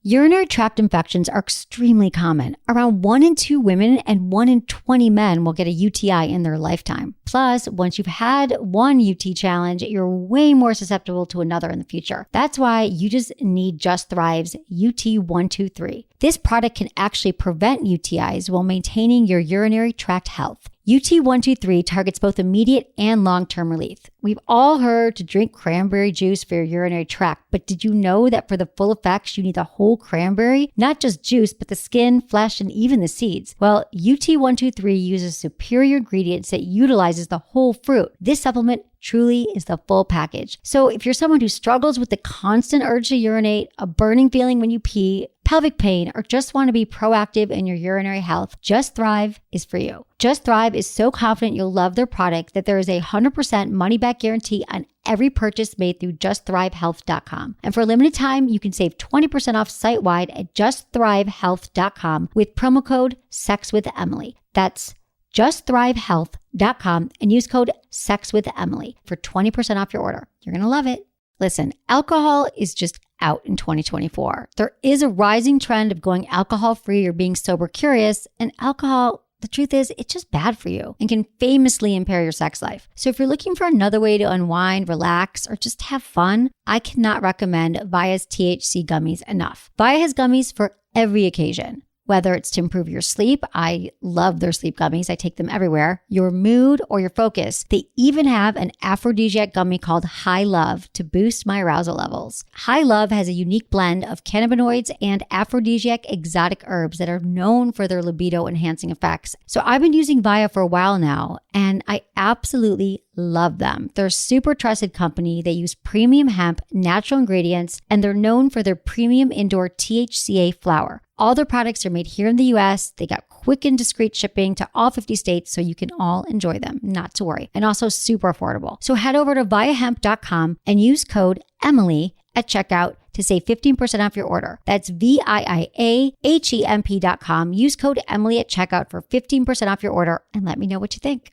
Urinary tract infections are extremely common. Around 1 in 2 women and 1 in 20 men will get a UTI in their lifetime. Plus, once you've had one UT challenge, you're way more susceptible to another in the future. That's why you just need Just Thrive's UT123. This product can actually prevent UTIs while maintaining your urinary tract health. UT123 targets both immediate and long-term relief. We've all heard to drink cranberry juice for your urinary tract, but did you know that for the full effects, you need the whole cranberry? Not just juice, but the skin, flesh, and even the seeds. Well, UT123 uses superior ingredients that utilizes the whole fruit. This supplement truly is the full package. So if you're someone who struggles with the constant urge to urinate, a burning feeling when you pee, pelvic pain, or just want to be proactive in your urinary health, Just Thrive is for you. Just Thrive is so confident you'll love their product that there is a 100% money-back guarantee on every purchase made through justthrivehealth.com. And for a limited time, you can save 20% off site-wide at justthrivehealth.com with promo code SEXWithEmily. That's justthrivehealth.com and use code SEXWithEmily for 20% off your order. You're going to love it. Listen, alcohol is just out in 2024. There is a rising trend of going alcohol-free or being sober curious, and alcohol, the truth is, it's just bad for you and can famously impair your sex life. So if you're looking for another way to unwind, relax, or just have fun, I cannot recommend Via's THC gummies enough. Via has gummies for every occasion. Whether it's to improve your sleep, I love their sleep gummies. I take them everywhere. Your mood or your focus. They even have an aphrodisiac gummy called High Love to boost my arousal levels. High Love has a unique blend of cannabinoids and aphrodisiac exotic herbs that are known for their libido enhancing effects. So I've been using Via for a while now, and I absolutely love them. They're a super trusted company. They use premium hemp, natural ingredients, and they're known for their premium indoor THCA flower. All their products are made here in the US. They got quick and discreet shipping to all 50 states, so you can all enjoy them, not to worry. And also super affordable. So head over to viahemp.com and use code Emily at checkout to save 15% off your order. That's VIIAHEMP.com. Use code Emily at checkout for 15% off your order and let me know what you think.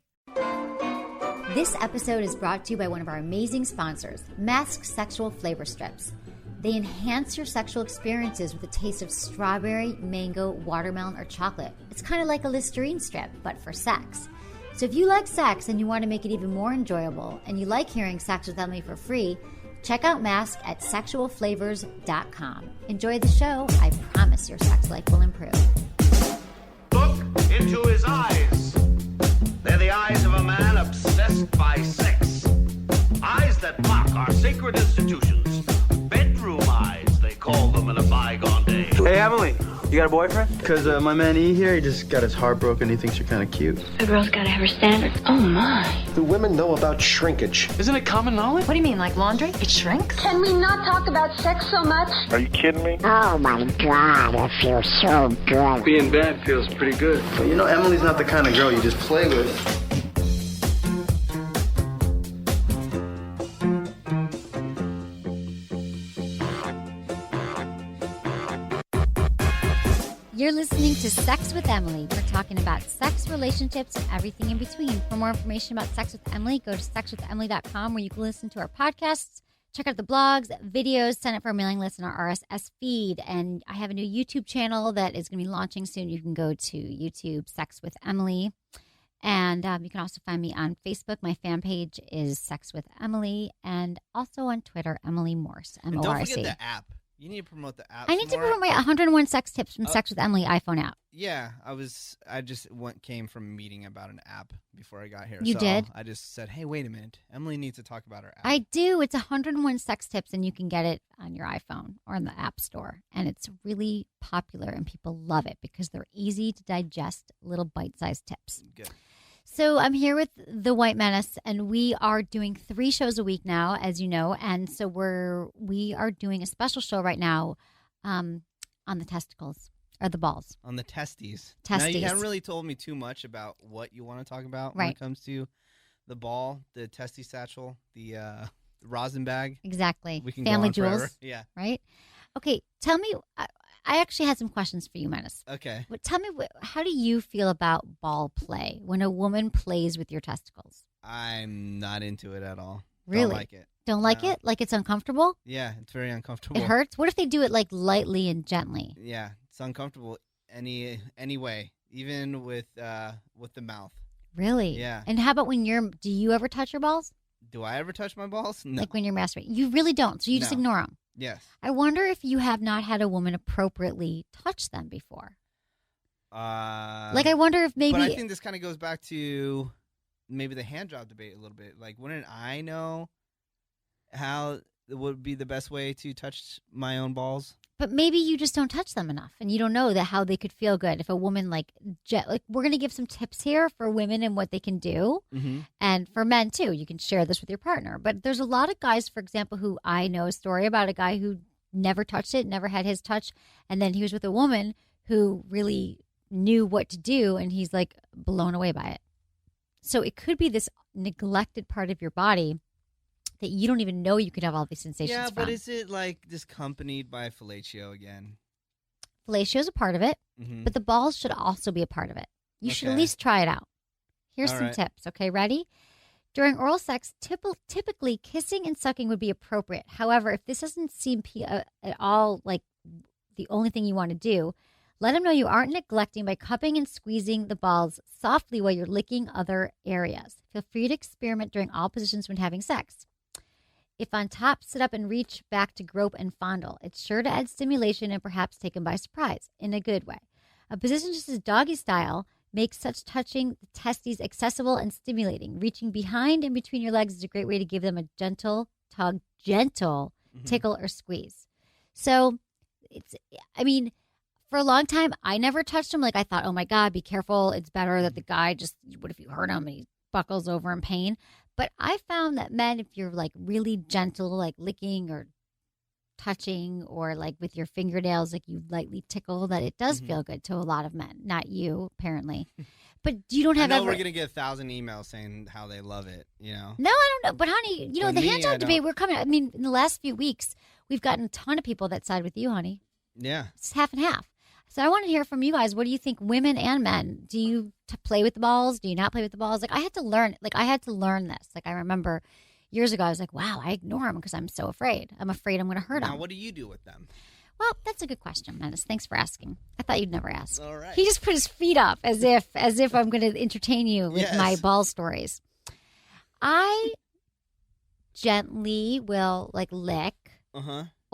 This episode is brought to you by one of our amazing sponsors, Mask Sexual Flavor Strips. They enhance your sexual experiences with a taste of strawberry, mango, watermelon, or chocolate. It's kind of like a Listerine strip, but for sex. So if you like sex and you want to make it even more enjoyable, and you like hearing Sex with Emily for free, check out Mask at sexualflavors.com. Enjoy the show. I promise your sex life will improve. Look into his eyes. They're the eyes of a man obsessed by sex. Eyes that mock our sacred institutions. Bedroom eyes, they call them in a bygone day. Hey, Emily, you got a boyfriend? Because my man E here, he just got his heart broken. He thinks you're kind of cute. A girl's got to have her standards. Oh, my. Do women know about shrinkage? Isn't it common knowledge? What do you mean, like laundry? It shrinks? Can we not talk about sex so much? Are you kidding me? Oh my God, it feels so good. Being bad feels pretty good. But you know, Emily's not the kind of girl you just play with. You're listening to Sex with Emily. We're talking about sex, relationships, and everything in between. For more information about Sex with Emily, go to sexwithemily.com where you can listen to our podcasts, check out the blogs, videos, sign up for our mailing list and our RSS feed. And I have a new YouTube channel that is going to be launching soon. You can go to YouTube, Sex with Emily. And you can also find me on Facebook. My fan page is Sex with Emily. And also on Twitter, Emily Morse, M-O-R-C. Don't forget the app. You need to promote the app. I need to promote my 101 sex tips from Sex with Emily iPhone app. Yeah, I just came from a meeting about an app before I got here. You did? I just said, hey, wait a minute. Emily needs to talk about her app. I do. It's 101 sex tips, and you can get it on your iPhone or in the App Store. And it's really popular, and people love it because they're easy to digest, little bite-sized tips. Good. So I'm here with the White Menace, and we are doing 3 shows a week now, as you know. And so we are doing a special show right now on the testicles, or the balls. On the testes. Testes. Now, you haven't really told me too much about what you want to talk about when it comes to the ball, the testy satchel, the rosin bag. Exactly. We can Family go on jewels. forever. Yeah. Right? Okay, tell me, I actually had some questions for you, Menace. Okay. But tell me, how do you feel about ball play when a woman plays with your testicles? I'm not into it at all. Really? Don't like it. Don't like it? Like it's uncomfortable? Yeah, it's very uncomfortable. It hurts? What if they do it like lightly and gently? Yeah, it's uncomfortable any way, even with the mouth. Really? Yeah. And how about do you ever touch your balls? Do I ever touch my balls? No. Like when you're masturbating? You really don't, so you just ignore them. Yes. I wonder if you have not had a woman appropriately touch them before. Like I wonder if maybe... But I think this kind of goes back to maybe the hand job debate a little bit. Like, wouldn't I know how it would be the best way to touch my own balls? But maybe you just don't touch them enough, and you don't know how they could feel good. If a woman like we're going to give some tips here for women and what they can do, and for men too. You can share this with your partner. But there's a lot of guys, for example, who I know a story about a guy who never touched it, never had his touch, and then he was with a woman who really knew what to do, and he's like blown away by it. So it could be this neglected part of your body that you don't even know you could have all these sensations Yeah, from. but is it like disaccompanied by fellatio again? Fellatio is a part of it, but the balls should also be a part of it. You should at least try it out. Here's some tips. Okay, ready? During oral sex, typically kissing and sucking would be appropriate. However, if this doesn't seem at all like the only thing you want to do, let them know you aren't neglecting by cupping and squeezing the balls softly while you're licking other areas. Feel free to experiment during all positions when having sex. If on top, sit up and reach back to grope and fondle. It's sure to add stimulation and perhaps take them by surprise in a good way. A position just as doggy style makes such touching the testes accessible and stimulating. Reaching behind and between your legs is a great way to give them a gentle tug, tickle or squeeze. So for a long time, I never touched them. Like I thought, oh my God, be careful. It's better that the guy what if you hurt him and he buckles over in pain? But I found that men, if you're like really gentle, like licking or touching or like with your fingernails, like you lightly tickle, that it does feel good to a lot of men. Not you, apparently. But you don't have I know we're going to get 1,000 emails saying how they love it, you know? No, I don't know. But honey, the hand job debate, we're coming. In the last few weeks, we've gotten a ton of people that side with you, honey. Yeah. It's half and half. So I want to hear from you guys. What do you think, women and men? Do you play with the balls? Do you not play with the balls? Like I had to learn this. Like I remember years ago, I was like, wow, I ignore them because I'm so afraid. I'm afraid I'm going to hurt them. Now, what do you do with them? Well, that's a good question, Menace. Thanks for asking. I thought you'd never ask. All right. He just put his feet up as if I'm going to entertain you with my ball stories. I gently will like lick.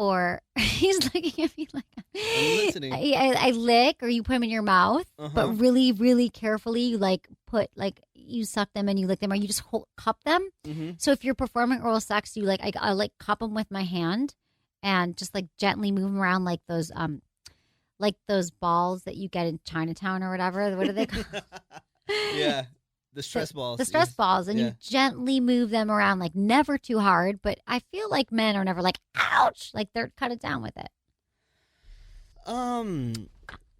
Or he's looking at me like I'm listening. I lick, or you put them in your mouth, but really, really carefully. You you suck them and you lick them, or you just cup them. So if you're performing oral sex, you I cup them with my hand and just like gently move them around like those balls that you get in Chinatown or whatever. What are they called? Yeah. The stress balls. The stress balls. And you gently move them around, like never too hard. But I feel like men are never like, ouch. Like they're kind of down with it.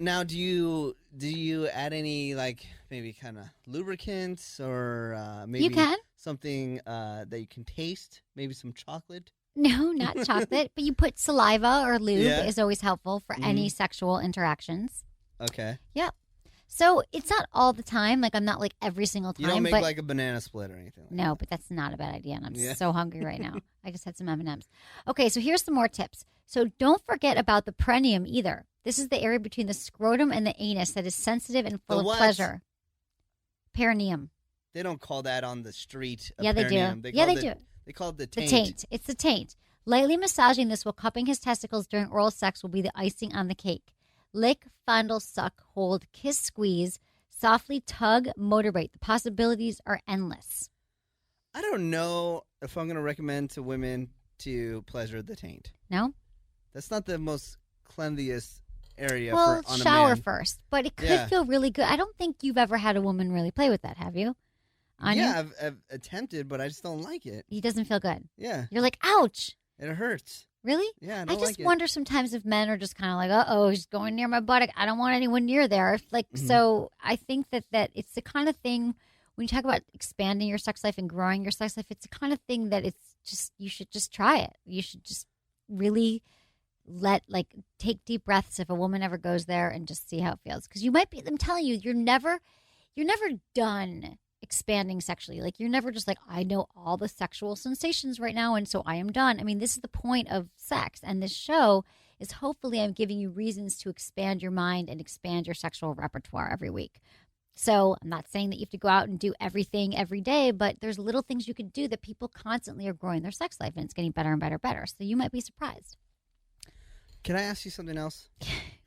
Now, do you add any like maybe kind of lubricants or maybe you can. Something that you can taste? Maybe some chocolate? No, not chocolate. But you put saliva or lube is always helpful for any sexual interactions. Okay. Yep. So it's not all the time. Like I'm not like every single time. You don't make like a banana split or anything. No, but that's not a bad idea. And I'm so hungry right now. I just had some M&Ms. Okay, so here's some more tips. So don't forget about the perineum either. This is the area between the scrotum and the anus that is sensitive and full of pleasure. Perineum. They don't call that on the street. Yeah, they do. They do. They call it the taint. The taint. It's the taint. Lightly massaging this while cupping his testicles during oral sex will be the icing on the cake. Lick, fondle, suck, hold, kiss, squeeze, softly tug, motivate. The possibilities are endless. I don't know if I'm going to recommend to women to pleasure the taint. No? That's not the most cleanliest area on a shower man. First. But it could feel really good. I don't think you've ever had a woman really play with that, have you? I've attempted, but I just don't like it. It doesn't feel good. Yeah. You're like, ouch. It hurts. Really? Yeah, I just wonder sometimes if men are just kind of like, uh-oh, he's going near my buttock. I don't want anyone near there. So I think that it's the kind of thing, when you talk about expanding your sex life and growing your sex life, it's the kind of thing that it's just, you should just try it. You should just really take deep breaths if a woman ever goes there and just see how it feels. Because you might be, I'm telling you, you're never done expanding sexually. Like you're never just like, I know all the sexual sensations right now, and so I am done. I mean, this is the point of sex, and this show is hopefully I'm giving you reasons to expand your mind and expand your sexual repertoire every week. So I'm not saying that you have to go out and do everything every day, but there's little things you can do that people constantly are growing their sex life, and it's getting better and better and better. So you might be surprised. Can I ask you something else?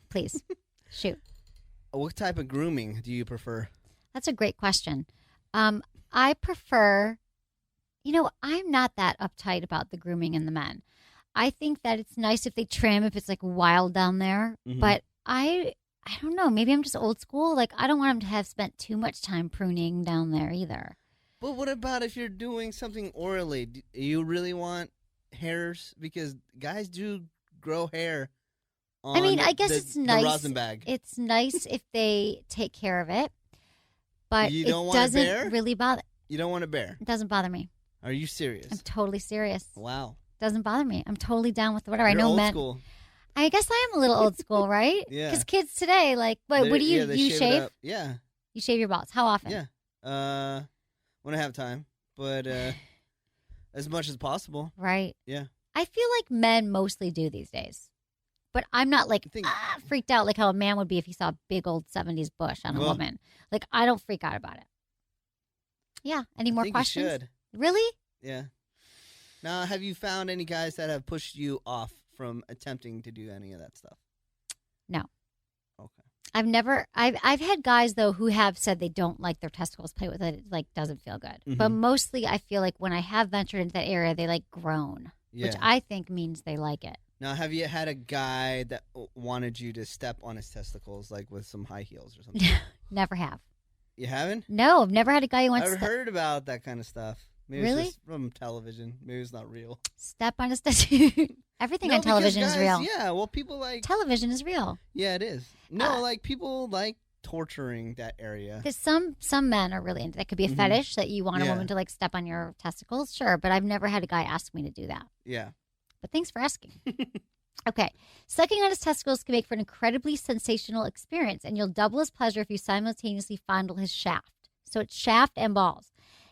Please, shoot. What type of grooming do you prefer? That's a great question. I prefer, I'm not that uptight about the grooming in the men. I think that it's nice if they trim, if it's like wild down there. Mm-hmm. But I don't know. Maybe I'm just old school. Like I don't want them to have spent too much time pruning down there either. But what about if you're doing something orally? Do you really want hairs? Because guys do grow hair on I guess it's nice. the rosin bag. It's nice if they take care of it. But You don't it want a doesn't bear? really bother. You don't want a bear? It doesn't bother me. Are you serious? I'm totally serious. Wow. Doesn't bother me. I'm totally down with whatever. You're I know old men. school. I guess I am a little old school, right? Yeah. Because kids today, like, what do you they you it shave? up. Yeah. You shave your balls. How often? Yeah. When I have time, but as much as possible. Right. Yeah. I feel like men mostly do these days, but I'm not like freaked out like how a man would be if he saw a big old 70s bush on a woman. Like I don't freak out about it. Yeah. Any more questions? You should. Really? Yeah. Now, have you found any guys that have pushed you off from attempting to do any of that stuff? No. Okay. I've had guys though who have said they don't like their testicles played with. It like doesn't feel good. Mm-hmm. But mostly I feel like when I have ventured into that area, they like groan, which I think means they like it. Now, have you had a guy that wanted you to step on his testicles, like with some high heels or something? Never have. You haven't? No, I've never had a guy who wants I've to heard about that kind of stuff. Maybe Really? It's just from television. Maybe it's not real. step on his testicle. Everything No, on television because is real. guys, Yeah, well, people like... Television is real. Yeah, it is. No, like people like torturing that area. Because some men are really into that. Could be a fetish that you want a woman to like step on your testicles. Sure, but I've never had a guy ask me to do that. Yeah. But thanks for asking. Okay. Sucking on his testicles can make for an incredibly sensational experience, and you'll double his pleasure if you simultaneously fondle his shaft. So it's shaft and balls.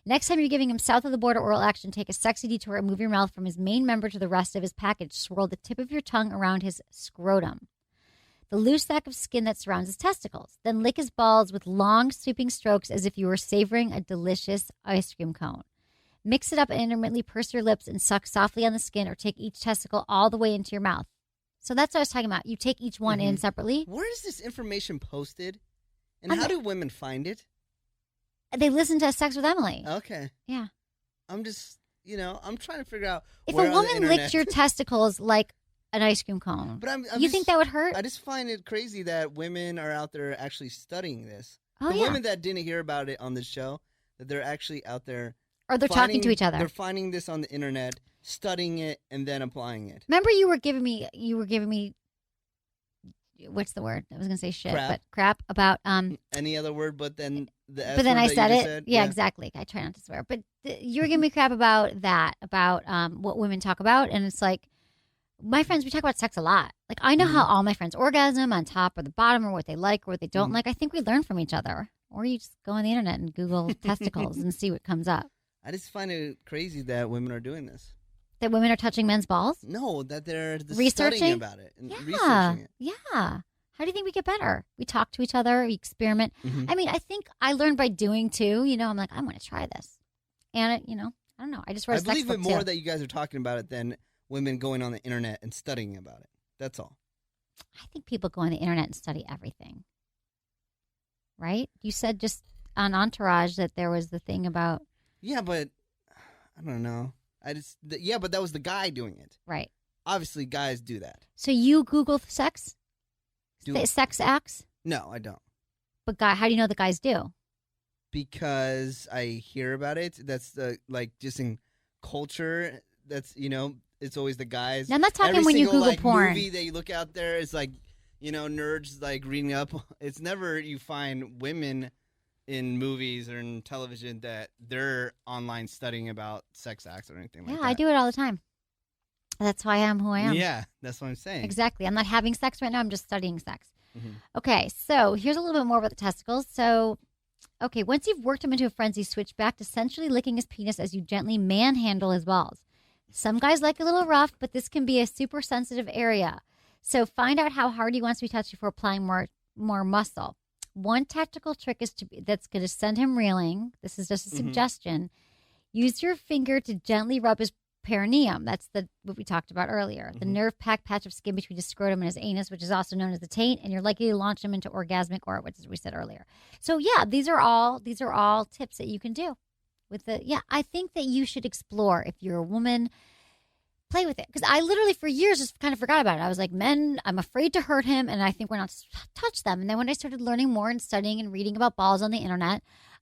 Next time you're giving him south of the border oral action, take a sexy detour and move your mouth from his main member to the rest of his package. Swirl the tip of your tongue around his scrotum, the loose sack of skin that surrounds his testicles. Then lick his balls with long, sweeping strokes as if you were savoring a delicious ice cream cone. Mix it up and intermittently purse your lips and suck softly on the skin, or take each testicle all the way into your mouth. So that's what I was talking about. You take each one in separately. Where is this information posted? And how do women find it? They listen to Sex with Emily. Okay. Yeah. I'm just, I'm trying to figure out If where a on the woman internet... licked your testicles like an ice cream cone, But I'm you think that would hurt? I just find it crazy that women are out there actually studying this. Oh, the yeah. women that didn't hear about it on this show, that they're actually out there... Or they're talking to each other. They're finding this on the internet, studying it, and then applying it. Remember you were giving me, what's the word? I was going to say shit, but crap about... Any other word but then the S But then word I that said you it. just said? Yeah, exactly. I try not to swear. But you were giving me crap about that, about what women talk about. And it's like, my friends, we talk about sex a lot. Like, I know how all my friends orgasm on top or the bottom, or what they like or what they don't like. I think we learn from each other. Or you just go on the internet and Google testicles and see what comes up. I just find it crazy that women are doing this. That women are touching men's balls? No, that they're just Researching studying about it and Yeah. researching it. Yeah. How do you think we get better? We talk to each other, we experiment. I mean, I think I learned by doing too. I'm like, I want to try this. And, I don't know. I just wrote a I believe sex it book more too. that you guys are talking about it than women going on the internet and studying about it. That's all. I think people go on the internet and study everything. Right? You said just on Entourage that there was the thing about... Yeah, but I don't know. But that was the guy doing it. Right. Obviously, guys do that. So you Google sex? Do- Sex acts? No, I don't. But how do you know the guys do? Because I hear about it. That's just in culture. That's it's always the guys. Now, I'm not talking Every when you single, Google porn. Movie that you look out there is like nerds like reading up. It's never you find women in movies or in television that they're online studying about sex acts or anything like that. Yeah, I do it all the time. That's why I am who I am. Yeah, that's what I'm saying. Exactly. I'm not having sex right now. I'm just studying sex. Okay, so here's a little bit more about the testicles. So Okay, once you've worked him into a frenzy, switch back to sensually licking his penis as you gently manhandle his balls. Some guys like a little rough, but this can be a super sensitive area. So find out how hard he wants to be touched before applying more muscle. One tactical trick that's going to send him reeling. This is just a suggestion. Use your finger to gently rub his perineum. That's what we talked about earlier. The nerve-packed patch of skin between his scrotum and his anus, which is also known as the taint, and you're likely to launch him into orgasmic orbits, as we said earlier. So yeah, these are all tips that you can do. I think that you should explore, if you're a woman, play with it. Because I literally for years just kind of forgot about it. I was like, men, I'm afraid to hurt him, and I think we're not to touch them. And then when I started learning more and studying and reading about balls on the internet,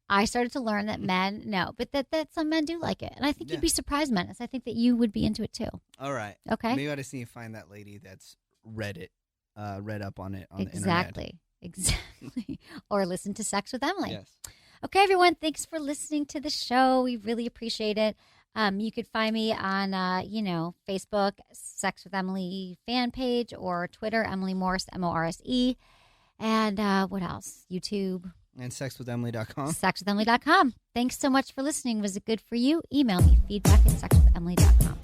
I started to learn that men, no, but that some men do like it. And I think you'd be surprised, Menace. I think that you would be into it too. All right. Okay. Maybe I just need to find that lady that's read up on it on the internet. Exactly. Or listen to Sex with Emily. Yes. Okay, everyone. Thanks for listening to the show. We really appreciate it. You could find me on, Facebook, Sex with Emily fan page, or Twitter, Emily Morse, Morse. And what else? YouTube. And sexwithemily.com. Sexwithemily.com. Thanks so much for listening. Was it good for you? Email me, feedback@sexwithemily.com.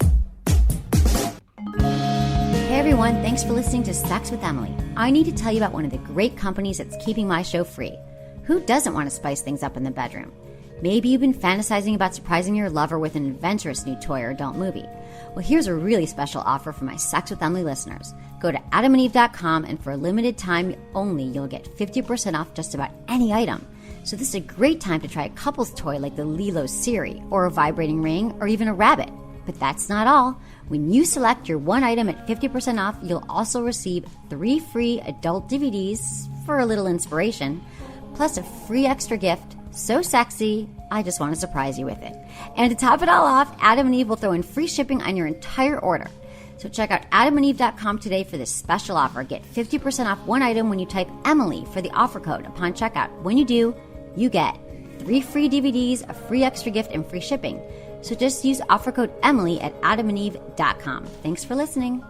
Hey everyone, thanks for listening to Sex with Emily. I need to tell you about one of the great companies that's keeping my show free. Who doesn't want to spice things up in the bedroom? Maybe you've been fantasizing about surprising your lover with an adventurous new toy or adult movie. Well, here's a really special offer for my Sex with Emily listeners. Go to adamandeve.com, and for a limited time only, you'll get 50% off just about any item. So this is a great time to try a couple's toy like the Lilo Siri, or a vibrating ring, or even a rabbit. But that's not all. When you select your one item at 50% off, you'll also receive 3 free adult DVDs for a little inspiration, plus a free extra gift so sexy, I just want to surprise you with it. And to top it all off, Adam and Eve will throw in free shipping on your entire order. So check out adamandeve.com today for this special offer. Get 50% off one item when you type Emily for the offer code upon checkout. When you do, you get 3 free DVDs, a free extra gift, and free shipping. So just use offer code Emily at adamandeve.com. Thanks for listening.